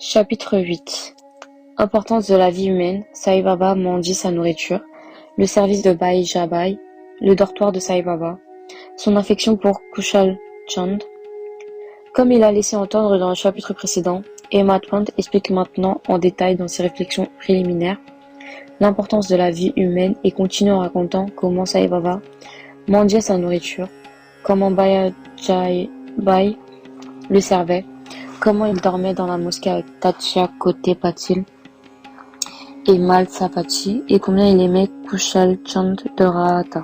Chapitre 8. Importance de la vie humaine. Sai Baba mendie sa nourriture. Le service de Bhai Jabai. Le dortoir de Sai Baba. Son affection pour Kushal Chand. Comme il a laissé entendre dans le chapitre précédent, Hemant Pant explique maintenant en détail dans ses réflexions préliminaires l'importance de la vie humaine et continue en racontant comment Sai Baba mendiait sa nourriture, comment Bhai Jabai le servait, comment il dormait dans la mosquée avec Tachia Kote Patil et Mal Sapati, et combien il aimait Kushal Chand de Rahata.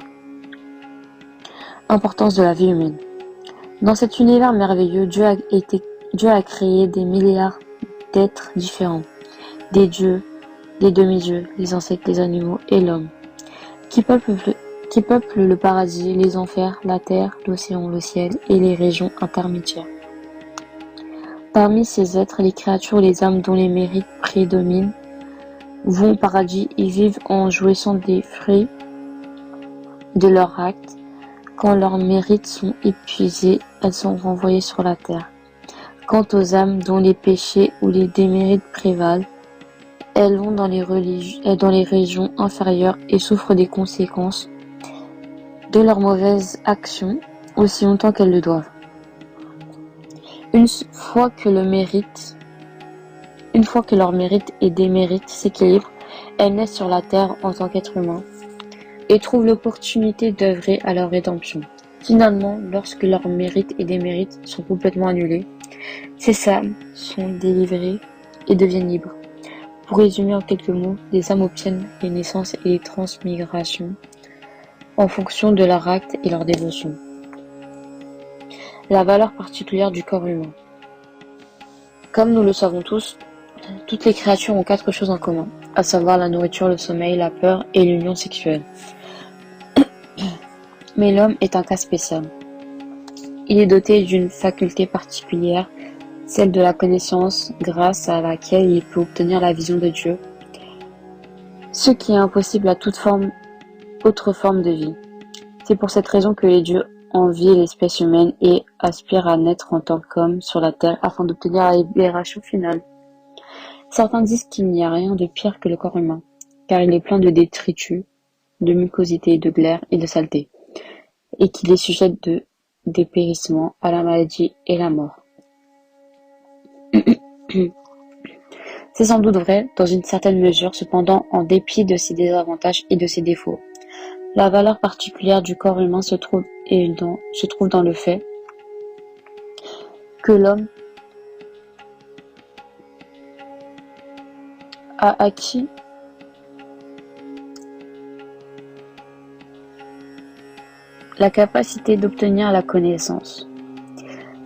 Importance de la vie humaine. Dans cet univers merveilleux, Dieu a créé des milliards d'êtres différents, des dieux, des demi-dieux, les insectes, les animaux et l'homme, qui peuplent le paradis, les enfers, la terre, l'océan, le ciel et les régions intermédiaires. Parmi ces êtres, les créatures, les âmes dont les mérites prédominent, vont au paradis et vivent en jouissant des fruits de leurs actes. Quand leurs mérites sont épuisés, elles sont renvoyées sur la terre. Quant aux âmes dont les péchés ou les démérites prévalent, elles vont dans les régions inférieures et souffrent des conséquences de leurs mauvaises actions aussi longtemps qu'elles le doivent. Une fois que leur mérite et démérite s'équilibrent, elles naissent sur la terre en tant qu'êtres humains et trouvent l'opportunité d'œuvrer à leur rédemption. Finalement, lorsque leurs mérites et démérites sont complètement annulés, ces âmes sont délivrées et deviennent libres. Pour résumer en quelques mots, les âmes obtiennent les naissances et les transmigrations en fonction de leur acte et leur dévotion. La valeur particulière du corps humain. Comme nous le savons tous, toutes les créatures ont 4 choses en commun, à savoir la nourriture, le sommeil, la peur et l'union sexuelle. Mais l'homme est un cas spécial. Il est doté d'une faculté particulière, celle de la connaissance, grâce à laquelle il peut obtenir la vision de Dieu, ce qui est impossible à toute autre forme de vie. C'est pour cette raison que les dieux envient l'espèce humaine et aspirent à naître en tant qu'homme sur la terre afin d'obtenir la libération finale. Certains disent qu'il n'y a rien de pire que le corps humain, car il est plein de détritus, de mucosité, de glaire et de saleté, et qu'il est sujet de dépérissement, à la maladie et la mort. C'est sans doute vrai, dans une certaine mesure, cependant, en dépit de ses désavantages et de ses défauts. La valeur particulière du corps humain se trouve dans le fait que l'homme a acquis la capacité d'obtenir la connaissance.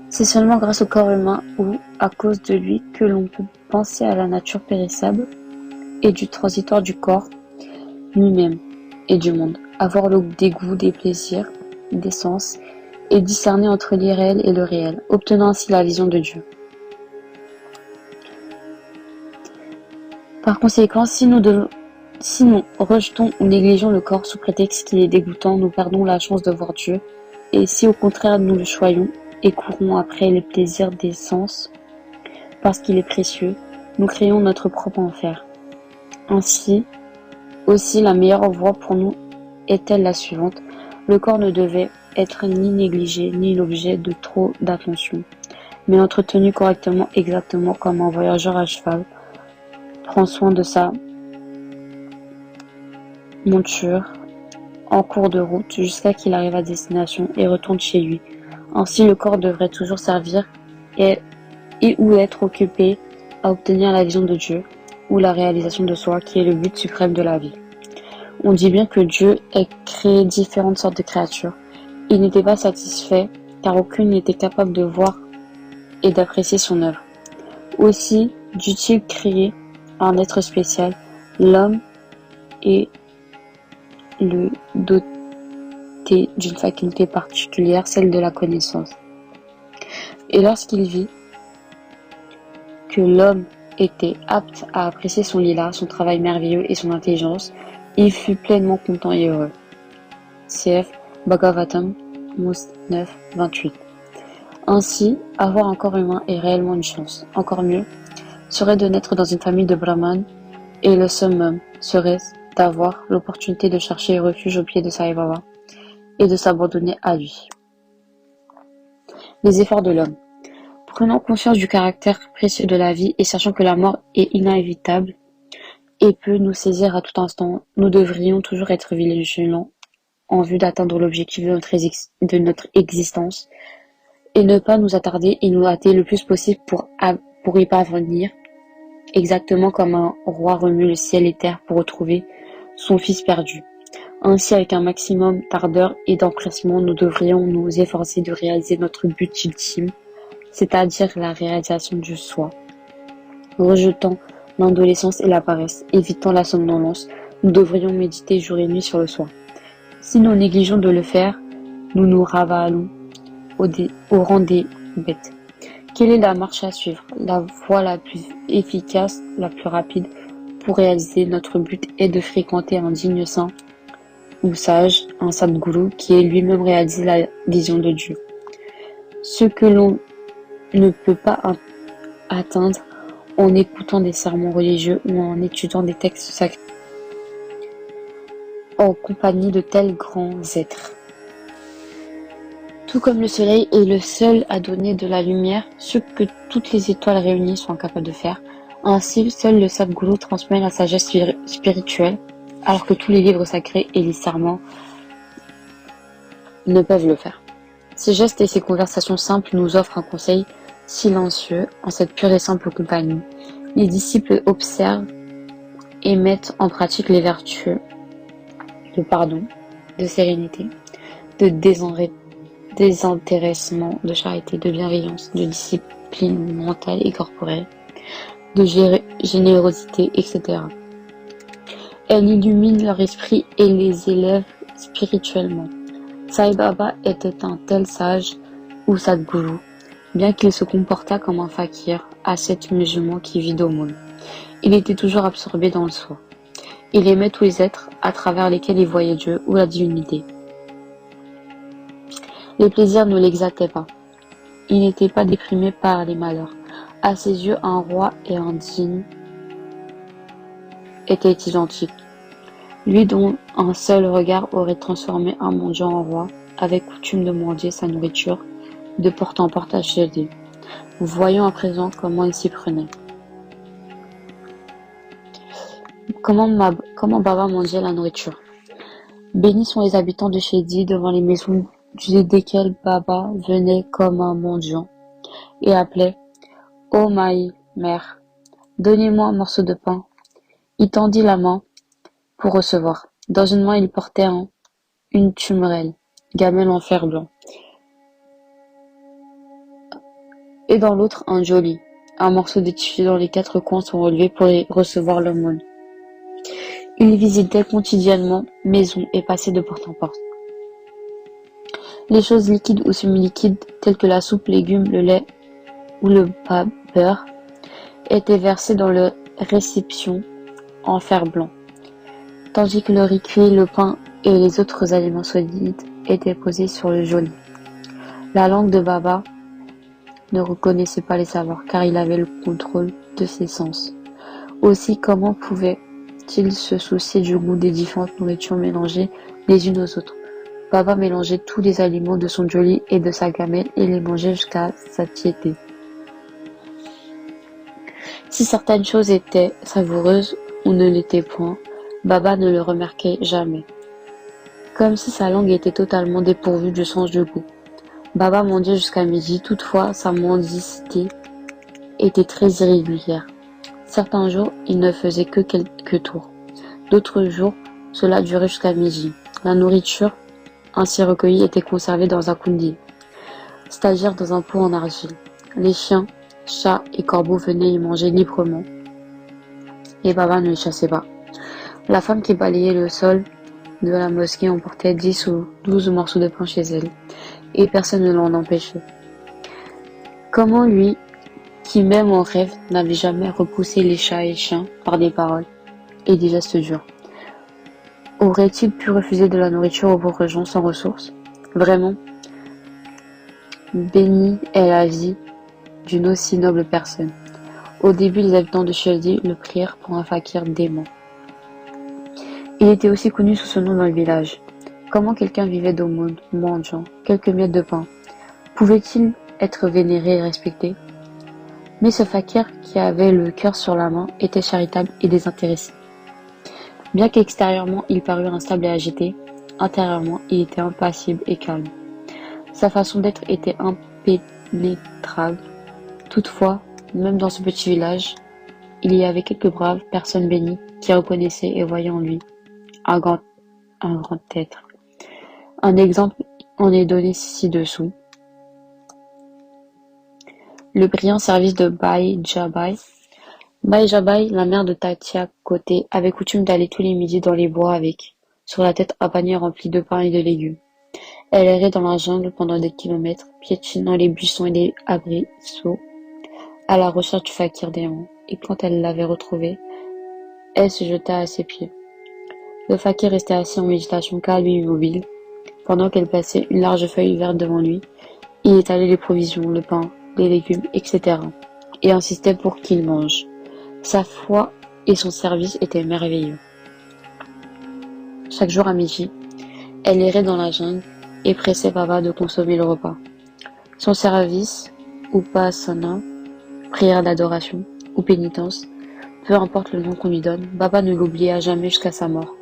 C'est seulement grâce au corps humain ou à cause de lui que l'on peut penser à la nature périssable et du transitoire du corps lui-même et du monde, avoir le dégoût des plaisirs, des sens, et discerner entre l'irréel et le réel, obtenant ainsi la vision de Dieu. Par conséquent, si nous rejetons ou négligeons le corps sous prétexte qu'il est dégoûtant, nous perdons la chance de voir Dieu, et si au contraire nous le choyons et courons après les plaisirs des sens, parce qu'il est précieux, nous créons notre propre enfer. Ainsi, aussi la meilleure voie pour nous est-elle la suivante: le corps ne devait être ni négligé, ni l'objet de trop d'attention, mais entretenu correctement, exactement comme un voyageur à cheval prend soin de sa monture en cours de route jusqu'à qu'il arrive à destination et retourne chez lui. Ainsi, le corps devrait toujours servir et ou être occupé à obtenir la vision de Dieu ou la réalisation de soi, qui est le but suprême de la vie. On dit bien que Dieu ait créé différentes sortes de créatures. Il n'était pas satisfait, car aucune n'était capable de voir et d'apprécier son œuvre. Aussi dut-il créer un être spécial, l'homme, et le doter d'une faculté particulière, celle de la connaissance. Et lorsqu'il vit que l'homme était apte à apprécier son lila, son travail merveilleux et son intelligence, il fut pleinement content et heureux. Cf. Bhagavatam 9, 28. Ainsi, avoir un corps humain est réellement une chance. Encore mieux, serait de naître dans une famille de brahmanes, et le summum serait d'avoir l'opportunité de chercher refuge au pied de Sai Baba et de s'abandonner à lui. Les efforts de l'homme. Prenant conscience du caractère précieux de la vie et sachant que la mort est inévitable et peut nous saisir à tout instant, nous devrions toujours être vigilants en vue d'atteindre l'objectif de notre existence et ne pas nous attarder et nous hâter le plus possible pour y parvenir, exactement comme un roi remue le ciel et terre pour retrouver son fils perdu. Ainsi, avec un maximum d'ardeur et d'empressement, nous devrions nous efforcer de réaliser notre but ultime, c'est-à-dire la réalisation du soi. Rejetant l'indolescence et la paresse, évitant la somnolence, nous devrions méditer jour et nuit sur le soi. Si nous négligeons de le faire, nous nous ravalons au rang des bêtes. Quelle est la marche à suivre? La voie la plus efficace, la plus rapide pour réaliser notre but est de fréquenter un digne saint ou sage, un sadguru qui ait lui-même réalisé la vision de Dieu. Ce que l'on ne peut pas atteindre en écoutant des sermons religieux ou en étudiant des textes sacrés en compagnie de tels grands êtres. Tout comme le soleil est le seul à donner de la lumière, ce que toutes les étoiles réunies sont incapables de faire, ainsi seul le Sadguru transmet la sagesse spirituelle, alors que tous les livres sacrés et les serments ne peuvent le faire. Ces gestes et ces conversations simples nous offrent un conseil silencieux en cette pure et simple compagnie. Les disciples observent et mettent en pratique les vertus de pardon, de sérénité, de désintéressement, de charité, de bienveillance, de discipline mentale et corporelle, de générosité, etc. Elle illumine leur esprit et les élève spirituellement. Sai Baba était un tel sage ou sadguru, bien qu'il se comportât comme un fakir, ascète musulman qui vit d'aumône. Il était toujours absorbé dans le soi. Il aimait tous les êtres à travers lesquels il voyait Dieu ou la divinité. Les plaisirs ne l'exaltaient pas. Il n'était pas déprimé par les malheurs. À ses yeux, un roi et un digne étaient identiques. Lui dont un seul regard aurait transformé un mendiant en roi, avait coutume de mendier sa nourriture de porte en porte à chez lui. Voyons à présent comment il s'y prenait. Comment Baba mendiait la nourriture. Bénis sont les habitants de Shedi devant les maisons desquelles Baba venait comme un mendiant et appelait « Oh Maï, mère, donnez-moi un morceau de pain ». Il tendit la main pour recevoir. Dans une main, il portait une tumrelle, gamelle en fer blanc, et dans l'autre, un joli, un morceau de tissu dont les 4 coins sont relevés pour recevoir l'aumône. Il visitait quotidiennement maison et passait de porte en porte. Les choses liquides ou semi-liquides, telles que la soupe, légumes, le lait ou le beurre, étaient versées dans le réception en fer blanc, tandis que le riz cuit, le pain et les autres aliments solides étaient posés sur le joli. La langue de Baba ne reconnaissait pas les saveurs, car il avait le contrôle de ses sens. Aussi, comment pouvait-il se soucier du goût des différentes nourritures mélangées les unes aux autres? Baba mélangeait tous les aliments de son joli et de sa gamelle et les mangeait jusqu'à satiété. Si certaines choses étaient savoureuses ou ne l'étaient point, Baba ne le remarquait jamais, comme si sa langue était totalement dépourvue du sens du goût. Baba mendiait jusqu'à midi, toutefois sa mendicité était très irrégulière. Certains jours, il ne faisait que quelques tours. D'autres jours, cela durait jusqu'à midi. La nourriture ainsi recueillie était conservée dans un kundi, c'est-à-dire dans un pot en argile. Les chiens, chats et corbeaux venaient y manger librement, et Baba ne les chassait pas. La femme qui balayait le sol de la mosquée emportait 10 ou 12 morceaux de pain chez elle, et personne ne l'en empêchait. Comment lui, qui même en rêve n'avait jamais repoussé les chats et chiens par des paroles et des gestes durs, aurait-il pu refuser de la nourriture aux pauvres gens sans ressources? Vraiment, bénie est la vie d'une aussi noble personne. Au début, les habitants de Shirdi le prirent pour un fakir dément. Il était aussi connu sous ce nom dans le village. Comment quelqu'un vivait d'aumône, mangeant quelques miettes de pain? Pouvait-il être vénéré et respecté? Mais ce fakir, qui avait le cœur sur la main, était charitable et désintéressé. Bien qu'extérieurement il parût instable et agité, intérieurement il était impassible et calme. Sa façon d'être était impénétrable. Toutefois, même dans ce petit village, il y avait quelques braves personnes bénies qui reconnaissaient et voyaient en lui un grand être. Un exemple en est donné ci-dessous. Le brillant service de Bai Jabai. Bai Jabai, la mère de Tatia Côté, avait coutume d'aller tous les midis dans les bois avec, sur la tête, un panier rempli de pain et de légumes. Elle errait dans la jungle pendant des kilomètres, piétinant les buissons et les arbrisseaux, à la recherche du fakir démon, et quand elle l'avait retrouvé, elle se jeta à ses pieds. Le fakir restait assis en méditation calme et immobile, pendant qu'elle passait une large feuille verte devant lui. Il étalait les provisions, le pain, les légumes, etc., et insistait pour qu'il mange. Sa foi et son service étaient merveilleux. Chaque jour à midi, elle errait dans la jungle et pressait Baba de consommer le repas. Son service, upasana, prière d'adoration ou pénitence, peu importe le nom qu'on lui donne, Baba ne l'oublia jamais jusqu'à sa mort.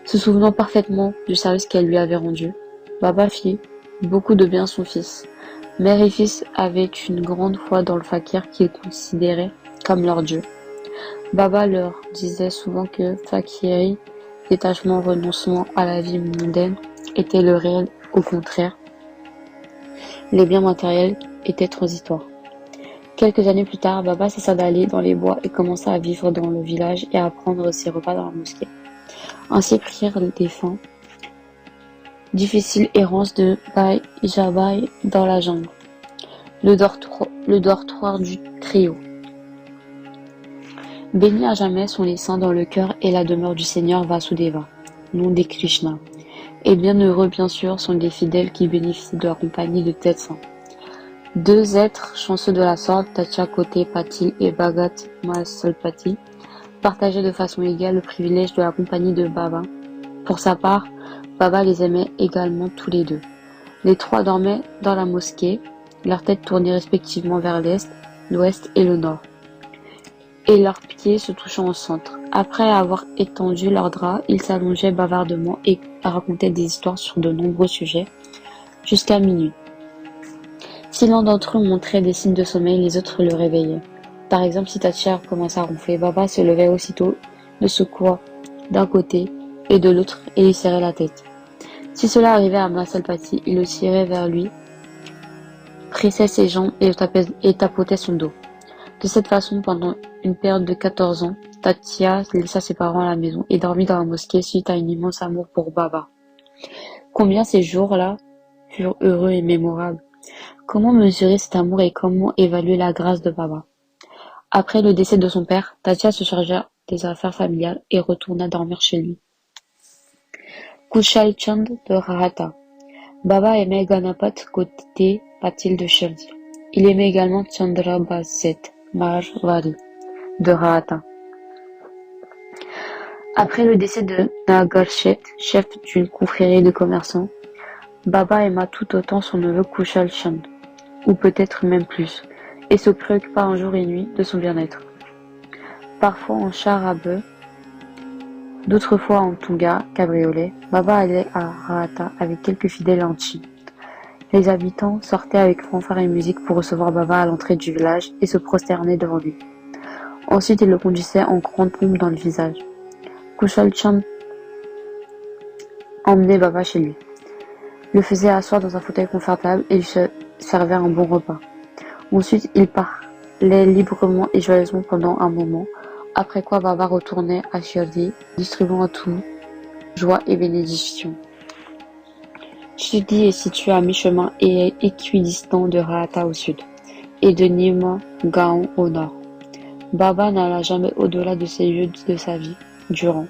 Se souvenant parfaitement du service qu'elle lui avait rendu, Baba fit beaucoup de bien à son fils. Mère et fils avaient une grande foi dans le fakir qu'ils considéraient comme leur dieu. Baba leur disait souvent que fakiri, détachement, renoncement à la vie mondaine, était le réel. Au contraire, les biens matériels étaient transitoires. Quelques années plus tard, Baba cessa d'aller dans les bois et commença à vivre dans le village et à prendre ses repas dans la mosquée. Ainsi prirent des fins difficile errance de Bai Jabai dans la jungle. Le dortoir du trio. Bénis à jamais sont les saints dans le cœur et la demeure du Seigneur Vasudeva, nom des Krishna. Et bienheureux, bien sûr, sont les fidèles qui bénéficient de la compagnie de tels saints. Deux êtres chanceux de la sorte, Tatya Kote Patil et Bhagat Masalpati, partageaient de façon égale le privilège de la compagnie de Baba. Pour sa part, Baba les aimait également tous les deux. Les trois dormaient dans la mosquée, leurs têtes tournées respectivement vers l'est, l'ouest et le nord, et leurs pieds se touchant au centre. Après avoir étendu leurs draps, ils s'allongeaient bavardement et racontaient des histoires sur de nombreux sujets, jusqu'à minuit. Si l'un d'entre eux montrait des signes de sommeil, les autres le réveillaient. Par exemple, si Tatya commençait à ronfler, Baba se levait aussitôt, le secoua d'un côté et de l'autre et lui serrait la tête. Si cela arrivait à Masalpati, il le tirait vers lui, pressait ses jambes et tapotait son dos. De cette façon, pendant une période de 14 ans, Tatya laissa ses parents à la maison et dormit dans la mosquée suite à un immense amour pour Baba. Combien ces jours-là furent heureux et mémorables. Comment mesurer cet amour et comment évaluer la grâce de Baba? Après le décès de son père, Tatya se chargea des affaires familiales et retourna dormir chez lui. Kushal Chand de Rahata. Baba aimait Ganapat côté Patil de Shirdi. Il aimait également Chandra Baset Marwari de Rahata. Après le décès de Nagarchet, chef d'une confrérie de commerçants, Baba aima tout autant son neveu Kushal Chand, ou peut-être même plus, et se préoccupa un jour et nuit de son bien-être. Parfois en char à bœuf, d'autres fois en Tunga, cabriolet, Baba allait à Rahata avec quelques fidèles en Chine. Les habitants sortaient avec fanfare et musique pour recevoir Baba à l'entrée du village et se prosterner devant lui. Ensuite, ils le conduisaient en grande pompe dans le visage. Kushal Chand emmenait Baba chez lui, le faisait asseoir dans un fauteuil confortable et lui servait un bon repas. Ensuite, ils parlaient librement et joyeusement pendant un moment, après quoi Baba retournait à Shirdi, distribuant à tout joie et bénédiction. Shirdi est situé à mi-chemin et est équidistant de Rahata au sud, et de Nima Gaon au nord. Baba n'alla jamais au-delà de ces lieux de sa vie, durant.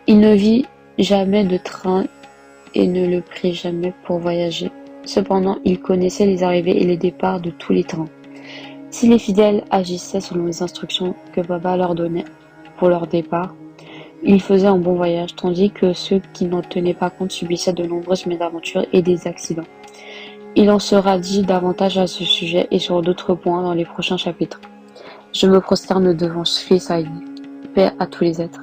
Il ne vit jamais de train et ne le prit jamais pour voyager. Cependant, il connaissait les arrivées et les départs de tous les trains. Si les fidèles agissaient selon les instructions que papa leur donnait pour leur départ, ils faisaient un bon voyage, tandis que ceux qui n'en tenaient pas compte subissaient de nombreuses mésaventures et des accidents. Il en sera dit davantage à ce sujet et sur d'autres points dans les prochains chapitres. Je me prosterne devant Sri Sai. Paix à tous les êtres.